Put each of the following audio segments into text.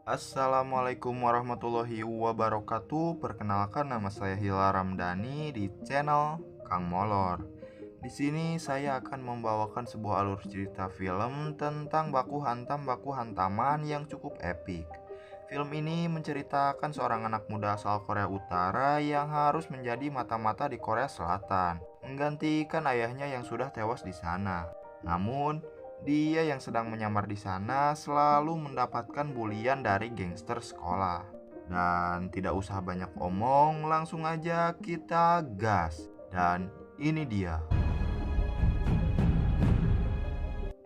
Assalamualaikum warahmatullahi wabarakatuh. Perkenalkan, nama saya Hilal Ramdhani di channel Kang Molor. Di sini saya akan membawakan sebuah alur cerita film tentang baku hantaman yang cukup epik. Film ini menceritakan seorang anak muda asal Korea Utara yang harus menjadi mata-mata di Korea Selatan, menggantikan ayahnya yang sudah tewas di sana. Namun, dia yang sedang menyamar di sana selalu mendapatkan bulian dari gangster sekolah. Dan tidak usah banyak omong, langsung aja kita gas. Dan ini dia.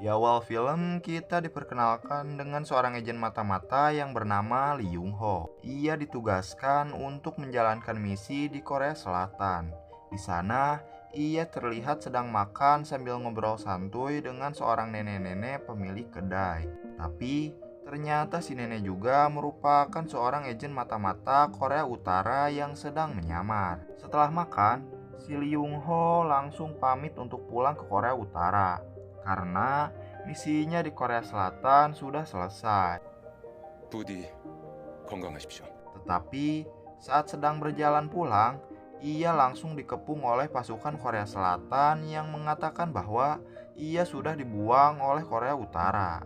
Di awal film, kita diperkenalkan dengan seorang agen mata-mata yang bernama Lee Yung Ho. Ia ditugaskan untuk menjalankan misi di Korea Selatan. Di sana, ia terlihat sedang makan sambil ngobrol santuy dengan seorang nenek-nenek pemilik kedai. Tapi, ternyata si nenek juga merupakan seorang agen mata-mata Korea Utara yang sedang menyamar. Setelah makan, si Lee Yung Ho langsung pamit untuk pulang ke Korea Utara karena misinya di Korea Selatan sudah selesai. 부디 건강하십시오. Tetapi saat sedang berjalan pulang, ia langsung dikepung oleh pasukan Korea Selatan yang mengatakan bahwa ia sudah dibuang oleh Korea Utara.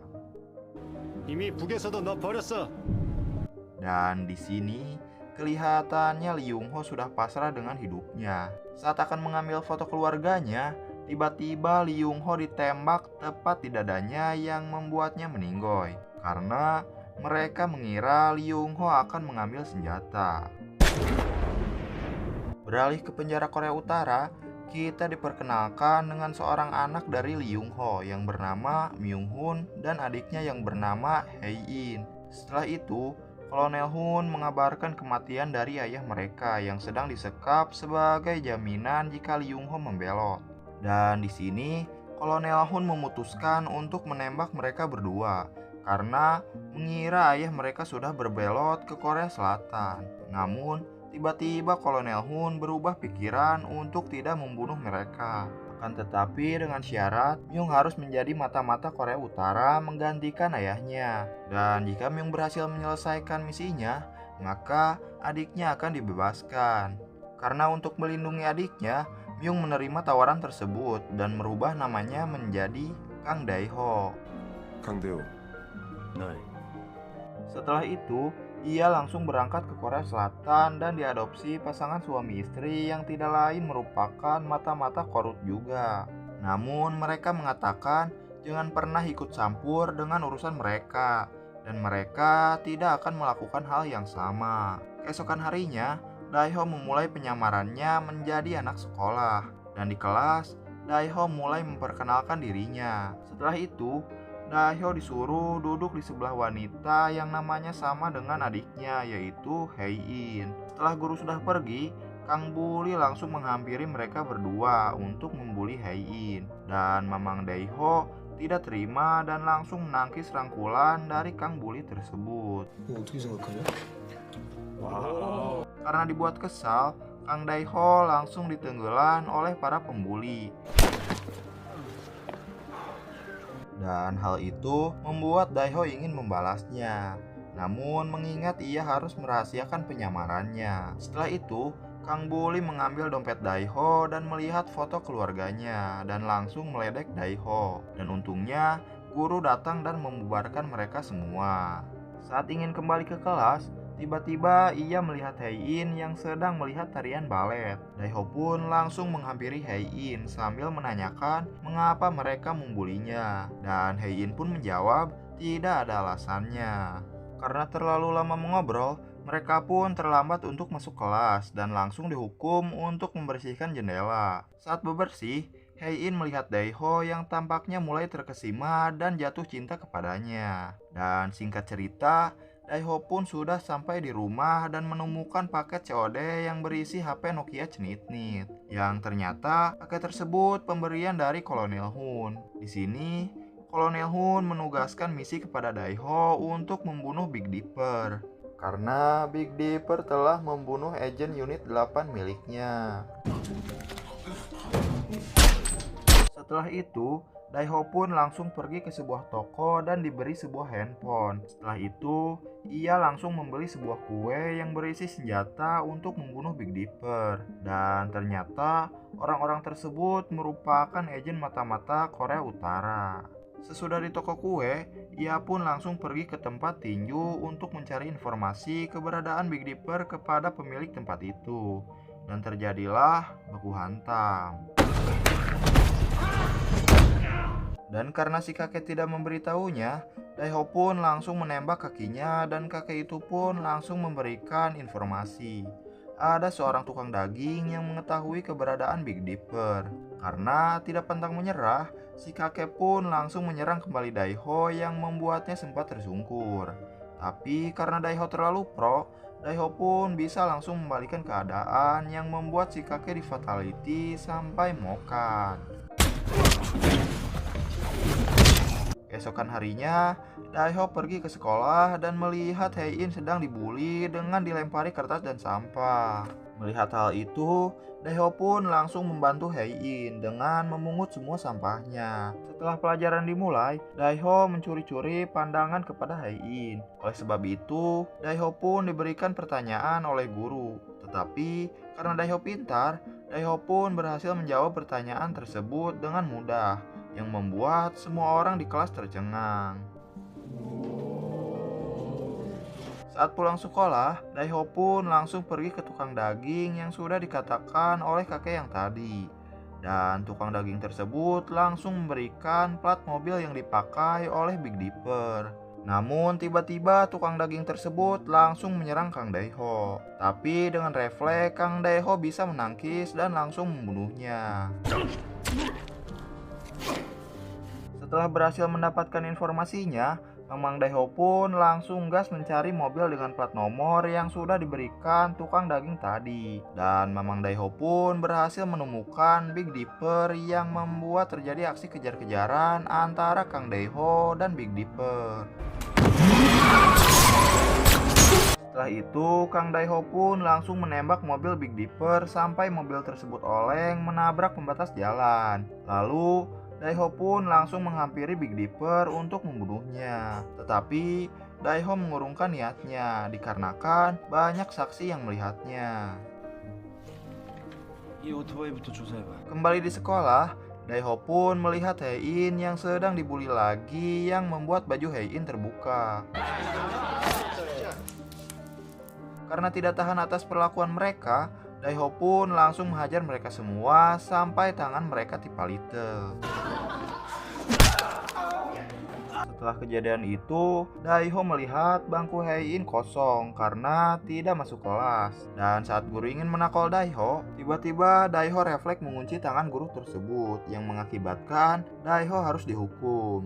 이미 북에서도 너 버렸어. Dan di sini kelihatannya Lee Yung Ho sudah pasrah dengan hidupnya. Saat akan mengambil foto keluarganya, tiba-tiba Lee Yung Ho ditembak tepat di dadanya yang membuatnya meninggoy. Karena mereka mengira Lee Yung Ho akan mengambil senjata. Beralih ke penjara Korea Utara, kita diperkenalkan dengan seorang anak dari Lee Yung Ho yang bernama Myung Hun dan adiknya yang bernama Hae In. Setelah itu, Kolonel Hun mengabarkan kematian dari ayah mereka yang sedang disekap sebagai jaminan jika Lee Yung Ho membelot. Dan di sini, Kolonel Hun memutuskan untuk menembak mereka berdua karena mengira ayah mereka sudah berbelot ke Korea Selatan. Namun, tiba-tiba Kolonel Hun berubah pikiran untuk tidak membunuh mereka. Akan tetapi dengan syarat Myung harus menjadi mata-mata Korea Utara menggantikan ayahnya. Dan jika Myung berhasil menyelesaikan misinya, maka adiknya akan dibebaskan. Karena untuk melindungi adiknya, Myung menerima tawaran tersebut dan merubah namanya menjadi Kang Dae-ho. 강대호. 나이. Setelah itu, ia langsung berangkat ke Korea Selatan dan diadopsi pasangan suami istri yang tidak lain merupakan mata-mata korut juga. Namun mereka mengatakan jangan pernah ikut campur dengan urusan mereka dan mereka tidak akan melakukan hal yang sama. Keesokan harinya, Dae-ho memulai penyamarannya menjadi anak sekolah dan di kelas, Dae-ho mulai memperkenalkan dirinya. Setelah itu, Dae-ho disuruh duduk di sebelah wanita yang namanya sama dengan adiknya, yaitu Hae In. Setelah guru sudah pergi, Kang Bully langsung menghampiri mereka berdua untuk membuli Hae In. Dan Mamang Dae-ho tidak terima dan langsung menangkis rangkulan dari Kang Bully tersebut. 어떻게 생각하냐? Karena dibuat kesal, Kang Dae-ho langsung ditenggelan oleh para pembuli. Dan hal itu membuat Dae-ho ingin membalasnya. Namun mengingat ia harus merahasiakan penyamarannya. Setelah itu, Kang Bully mengambil dompet Dae-ho dan melihat foto keluarganya dan langsung meledek Dae-ho. Dan untungnya, guru datang dan membubarkan mereka semua. Saat ingin kembali ke kelas, tiba-tiba ia melihat Hae In yang sedang melihat tarian balet. Dae-ho pun langsung menghampiri Hae In sambil menanyakan mengapa mereka membulinya. Dan Hae In pun menjawab tidak ada alasannya. Karena terlalu lama mengobrol, mereka pun terlambat untuk masuk kelas dan langsung dihukum untuk membersihkan jendela. Saat bebersih, Hae In melihat Dae-ho yang tampaknya mulai terkesima dan jatuh cinta kepadanya. Dan singkat cerita, Dae-ho pun sudah sampai di rumah dan menemukan paket COD yang berisi HP Nokia cenit-nit. Yang ternyata paket tersebut pemberian dari Kolonel Hun. Di sini, Kolonel Hun menugaskan misi kepada Dae-ho untuk membunuh Big Dipper. Karena Big Dipper telah membunuh agen unit 8 miliknya. Setelah itu, Daiho pun langsung pergi ke sebuah toko dan diberi sebuah handphone. Setelah itu, ia langsung membeli sebuah kue yang berisi senjata untuk membunuh Big Dipper. Dan ternyata orang-orang tersebut merupakan agen mata-mata Korea Utara. Sesudah di toko kue, ia pun langsung pergi ke tempat tinju untuk mencari informasi keberadaan Big Dipper kepada pemilik tempat itu. Dan terjadilah baku hantam. Dan karena si kakek tidak memberitahunya, Daiho pun langsung menembak kakinya dan kakek itu pun langsung memberikan informasi. Ada seorang tukang daging yang mengetahui keberadaan Big Dipper. Karena tidak pantang menyerah, si kakek pun langsung menyerang kembali Daiho yang membuatnya sempat tersungkur. Tapi karena Daiho terlalu pro, Daiho pun bisa langsung membalikan keadaan yang membuat si kakek di fatality sampai mokat. Keesokan harinya, Daiho pergi ke sekolah dan melihat Hei-in sedang dibully dengan dilempari kertas dan sampah. Melihat hal itu, Daiho pun langsung membantu Hei-in dengan memungut semua sampahnya. Setelah pelajaran dimulai, Daiho mencuri-curi pandangan kepada Hei-in. Oleh sebab itu, Daiho pun diberikan pertanyaan oleh guru. Tetapi karena Daiho pintar, Daiho pun berhasil menjawab pertanyaan tersebut dengan mudah, yang membuat semua orang di kelas tercengang. Saat pulang sekolah, Daiho pun langsung pergi ke tukang daging yang sudah dikatakan oleh kakek yang tadi. Dan tukang daging tersebut langsung memberikan plat mobil yang dipakai oleh Big Dipper. Namun tiba-tiba tukang daging tersebut langsung menyerang Kang Daiho. Tapi dengan refleks Kang Daiho bisa menangkis dan langsung membunuhnya. Setelah berhasil mendapatkan informasinya, Mamang Daiho pun langsung gas mencari mobil dengan plat nomor yang sudah diberikan tukang daging tadi. Dan Mamang Daiho pun berhasil menemukan Big Dipper yang membuat terjadi aksi kejar-kejaran antara Kang Daiho dan Big Dipper. Setelah itu, Kang Daiho pun langsung menembak mobil Big Dipper sampai mobil tersebut oleng menabrak pembatas jalan. Lalu Daiho pun langsung menghampiri Big Dipper untuk membunuhnya. Tetapi Daiho mengurungkan niatnya dikarenakan banyak saksi yang melihatnya. Kembali di sekolah, Daiho pun melihat Hei-in yang sedang dibully lagi yang membuat baju Hei-in terbuka. Karena tidak tahan atas perlakuan mereka, Daiho pun langsung menghajar mereka semua sampai tangan mereka tipalite. Setelah kejadian itu, Daiho melihat bangku Hei-in kosong karena tidak masuk kelas. Dan saat guru ingin menakol Daiho, tiba-tiba Daiho refleks mengunci tangan guru tersebut yang mengakibatkan Daiho harus dihukum.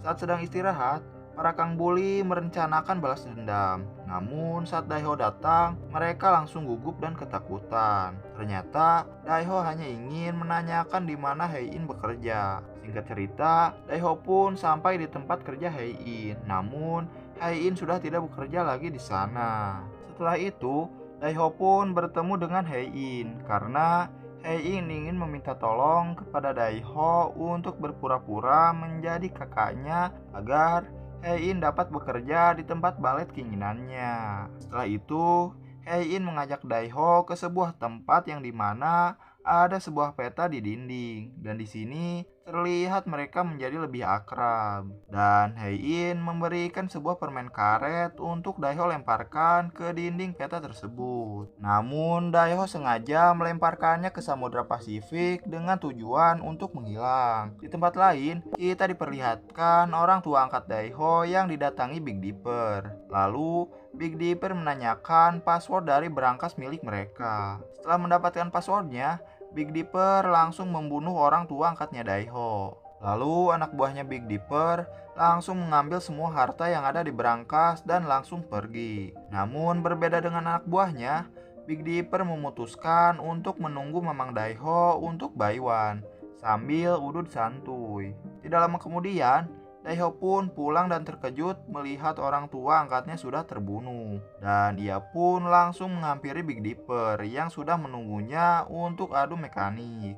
Saat sedang istirahat, para Kang Bully merencanakan balas dendam. Namun saat Daiho datang, mereka langsung gugup dan ketakutan. Ternyata Daiho hanya ingin menanyakan di mana Hei-in bekerja. Singkat cerita, Daiho pun sampai di tempat kerja Hei-in. Namun Hei-in sudah tidak bekerja lagi di sana. Setelah itu, Daiho pun bertemu dengan Hei-in karena Hei-in ingin meminta tolong kepada Daiho untuk berpura-pura menjadi kakaknya agar Hei-in dapat bekerja di tempat balet keinginannya. Setelah itu, Hei-in mengajak Daiho ke sebuah tempat yang dimana ada sebuah peta di dinding. Dan di sini terlihat mereka menjadi lebih akrab. Dan Hei-in memberikan sebuah permen karet untuk Daiho lemparkan ke dinding peta tersebut. Namun Daiho sengaja melemparkannya ke Samudra Pasifik dengan tujuan untuk menghilang. Di tempat lain, kita diperlihatkan orang tua angkat Daiho yang didatangi Big Dipper. Lalu Big Dipper menanyakan password dari berangkas milik mereka. Setelah mendapatkan passwordnya, Big Dipper langsung membunuh orang tua angkatnya Daiho. Lalu anak buahnya Big Dipper langsung mengambil semua harta yang ada di berangkas dan langsung pergi. Namun berbeda dengan anak buahnya, Big Dipper memutuskan untuk menunggu Mamang Daiho untuk Baiwan sambil udut santuy. Tidak lama kemudian, Daiho pun pulang dan terkejut melihat orang tua angkatnya sudah terbunuh. Dan ia pun langsung menghampiri Big Dipper yang sudah menunggunya untuk adu mekanik.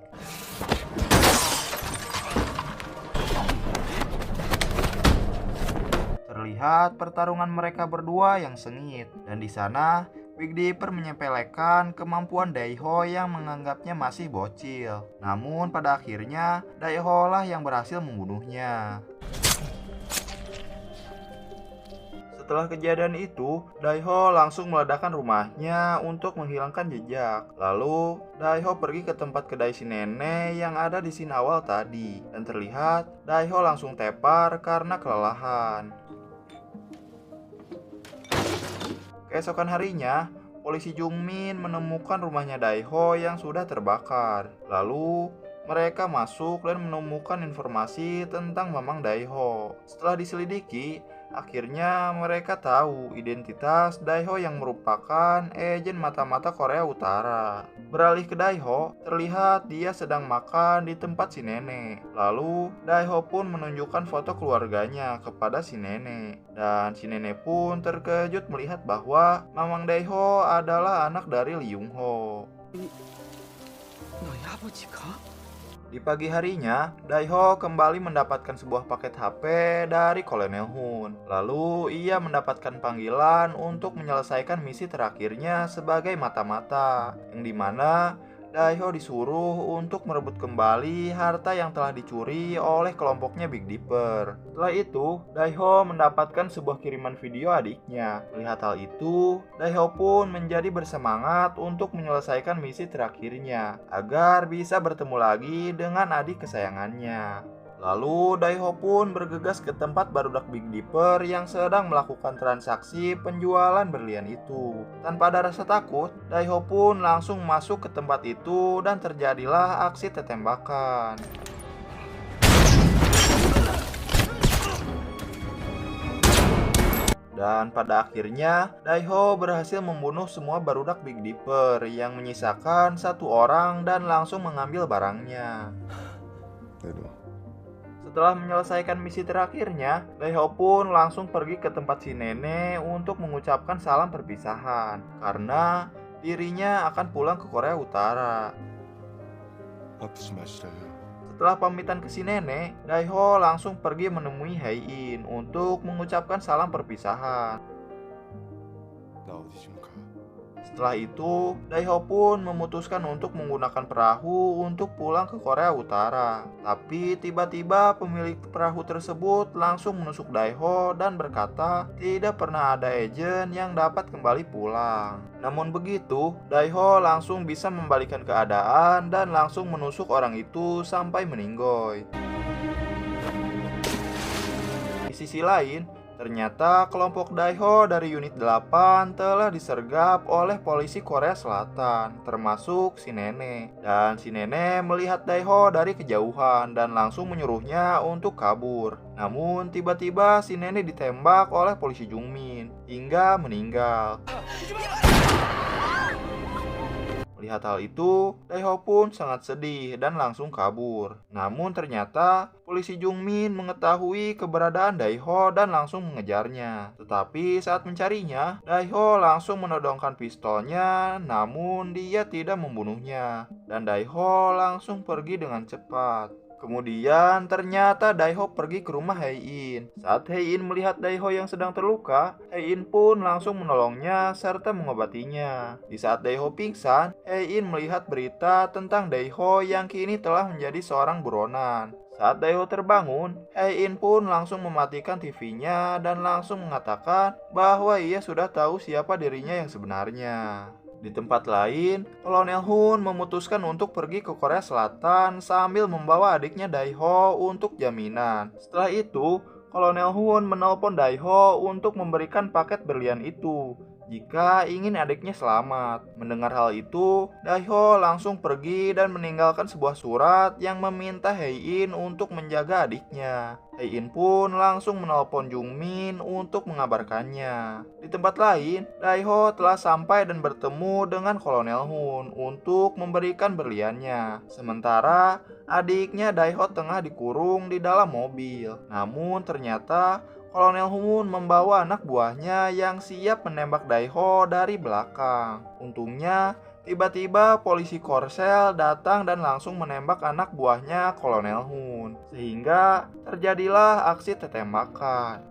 Terlihat pertarungan mereka berdua yang sengit, dan di sana Big Dipper menyepelekan kemampuan Daiho yang menganggapnya masih bocil. Namun pada akhirnya Daiho lah yang berhasil membunuhnya. Setelah kejadian itu, Daiho langsung meledakkan rumahnya untuk menghilangkan jejak. Lalu, Daiho pergi ke tempat kedai si nenek yang ada di scene awal tadi. Dan terlihat, Daiho langsung tepar karena kelelahan. Keesokan harinya, polisi Jungmin menemukan rumahnya Daiho yang sudah terbakar. Lalu, mereka masuk dan menemukan informasi tentang Mamang Daiho. Setelah diselidiki, akhirnya mereka tahu identitas Daiho yang merupakan agen mata-mata Korea Utara. Beralih ke Daiho, terlihat dia sedang makan di tempat si nenek. Lalu, Daiho pun menunjukkan foto keluarganya kepada si nenek. Dan si nenek pun terkejut melihat bahwa Mamang Daiho adalah anak dari Lee Yung Ho. Di pagi harinya, Daiho kembali mendapatkan sebuah paket HP dari Kolonel Hun. Lalu, ia mendapatkan panggilan untuk menyelesaikan misi terakhirnya sebagai mata-mata, yang dimana Daiho disuruh untuk merebut kembali harta yang telah dicuri oleh kelompoknya Big Dipper. Setelah itu, Daiho mendapatkan sebuah kiriman video adiknya. Melihat hal itu, Daiho pun menjadi bersemangat untuk menyelesaikan misi terakhirnya agar bisa bertemu lagi dengan adik kesayangannya. Lalu Daiho pun bergegas ke tempat barudak Big Dipper yang sedang melakukan transaksi penjualan berlian itu. Tanpa ada rasa takut, Daiho pun langsung masuk ke tempat itu dan terjadilah aksi tembakan. Dan pada akhirnya, Daiho berhasil membunuh semua barudak Big Dipper yang menyisakan satu orang dan langsung mengambil barangnya. Setelah menyelesaikan misi terakhirnya, Daiho pun langsung pergi ke tempat si nenek untuk mengucapkan salam perpisahan karena dirinya akan pulang ke Korea Utara. 아프지 마시라요. Setelah pamitan ke si nenek, Daiho langsung pergi menemui Hae-in untuk mengucapkan salam perpisahan. 나 어디 좀 가. Setelah itu, Daiho pun memutuskan untuk menggunakan perahu untuk pulang ke Korea Utara. Tapi tiba-tiba pemilik perahu tersebut langsung menusuk Daiho dan berkata tidak pernah ada agen yang dapat kembali pulang. Namun begitu, Daiho langsung bisa membalikan keadaan dan langsung menusuk orang itu sampai meninggoy. Di sisi lain, ternyata kelompok Daiho dari unit 8 telah disergap oleh polisi Korea Selatan, termasuk si nenek. Dan si nenek melihat Daiho dari kejauhan dan langsung menyuruhnya untuk kabur. Namun tiba-tiba si nenek ditembak oleh polisi Jungmin hingga meninggal. Melihat hal itu, Daiho pun sangat sedih dan langsung kabur. Namun ternyata polisi Jungmin mengetahui keberadaan Daiho dan langsung mengejarnya. Tetapi saat mencarinya, Daiho langsung menodongkan pistolnya, namun dia tidak membunuhnya. Dan Daiho langsung pergi dengan cepat. Kemudian ternyata Daiho pergi ke rumah Hae-in. Saat Hae-in melihat Daiho yang sedang terluka, Hae-in pun langsung menolongnya serta mengobatinya. Di saat Daiho pingsan, Hae-in melihat berita tentang Daiho yang kini telah menjadi seorang buronan. Saat Daiho terbangun, Hae-in pun langsung mematikan TV-nya dan langsung mengatakan bahwa ia sudah tahu siapa dirinya yang sebenarnya. Di tempat lain, Kolonel Hun memutuskan untuk pergi ke Korea Selatan sambil membawa adiknya Daiho untuk jaminan. Setelah itu, Kolonel Hun menelpon Daiho untuk memberikan paket berlian itu. jika ingin adiknya selamat. Mendengar hal itu, Daiho langsung pergi dan meninggalkan sebuah surat yang meminta Hei-in untuk menjaga adiknya. Hei-in pun langsung menelpon Jungmin untuk mengabarkannya. Di tempat lain, Daiho telah sampai dan bertemu dengan Kolonel Hun untuk memberikan berliannya. Sementara adiknya Daiho tengah dikurung di dalam mobil. Namun ternyata Kolonel Hun membawa anak buahnya yang siap menembak Daiho dari belakang. Untungnya, tiba-tiba polisi Korsel datang dan langsung menembak anak buahnya Kolonel Hun. Sehingga terjadilah aksi tembakan.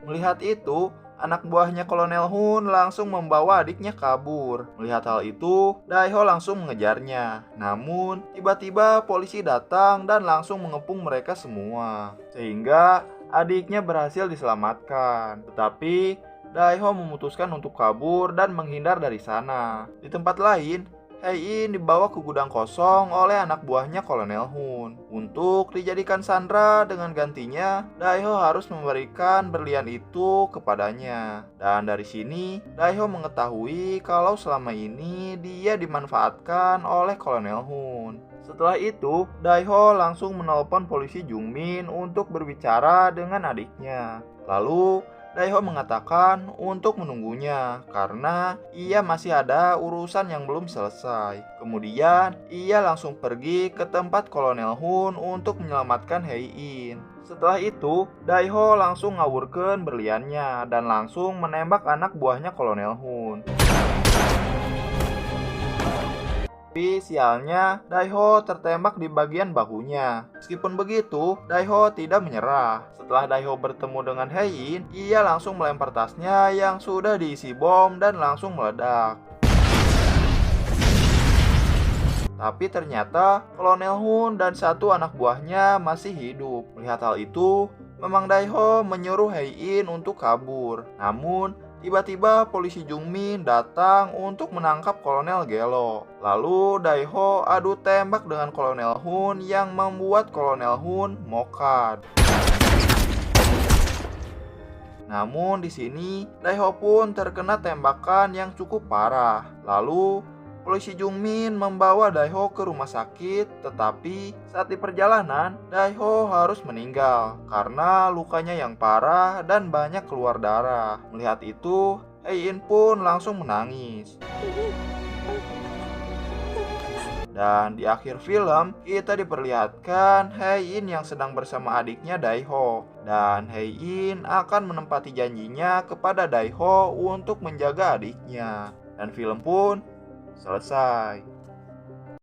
Melihat itu, anak buahnya Kolonel Hun langsung membawa adiknya kabur. Melihat hal itu, Daiho langsung mengejarnya. Namun, tiba-tiba polisi datang dan langsung mengepung mereka semua. Sehingga adiknya berhasil diselamatkan. Tetapi, Daiho memutuskan untuk kabur dan menghindar dari sana. Di tempat lain, Hei-in dibawa ke gudang kosong oleh anak buahnya Kolonel Hun. Untuk dijadikan sandera, dengan gantinya Daiho harus memberikan berlian itu kepadanya. Dan dari sini Daiho mengetahui kalau selama ini dia dimanfaatkan oleh Kolonel Hun. Setelah itu, Daiho langsung menelpon polisi Jungmin untuk berbicara dengan adiknya. Lalu Daiho mengatakan untuk menunggunya karena ia masih ada urusan yang belum selesai. Kemudian ia langsung pergi ke tempat Kolonel Hun untuk menyelamatkan Hei-in. Setelah itu, Daiho langsung ngawurkeun berliannya dan langsung menembak anak buahnya Kolonel Hun. Tapi sialnya, Daiho tertembak di bagian bahunya. Meskipun begitu, Daiho tidak menyerah. Setelah Daiho bertemu dengan Hei-in, ia langsung melempar tasnya yang sudah diisi bom dan langsung meledak. Tapi ternyata Kolonel Hun dan satu anak buahnya masih hidup. Melihat hal itu, memang Daiho menyuruh Hei-in untuk kabur. Namun, tiba-tiba polisi Jungmin datang untuk menangkap Kolonel Gelo. Lalu Daiho adu tembak dengan Kolonel Hun yang membuat Kolonel Hun mokad. Namun di sini Daiho pun terkena tembakan yang cukup parah. Lalu polisi Jungmin membawa Daiho ke rumah sakit, tetapi saat di perjalanan Daiho harus meninggal karena lukanya yang parah dan banyak keluar darah. Melihat itu, Hei-in pun langsung menangis. Dan di akhir film, kita diperlihatkan Hei-in yang sedang bersama adiknya Daiho. Dan Hei-in akan menempati janjinya kepada Daiho untuk menjaga adiknya. Dan film pun selesai.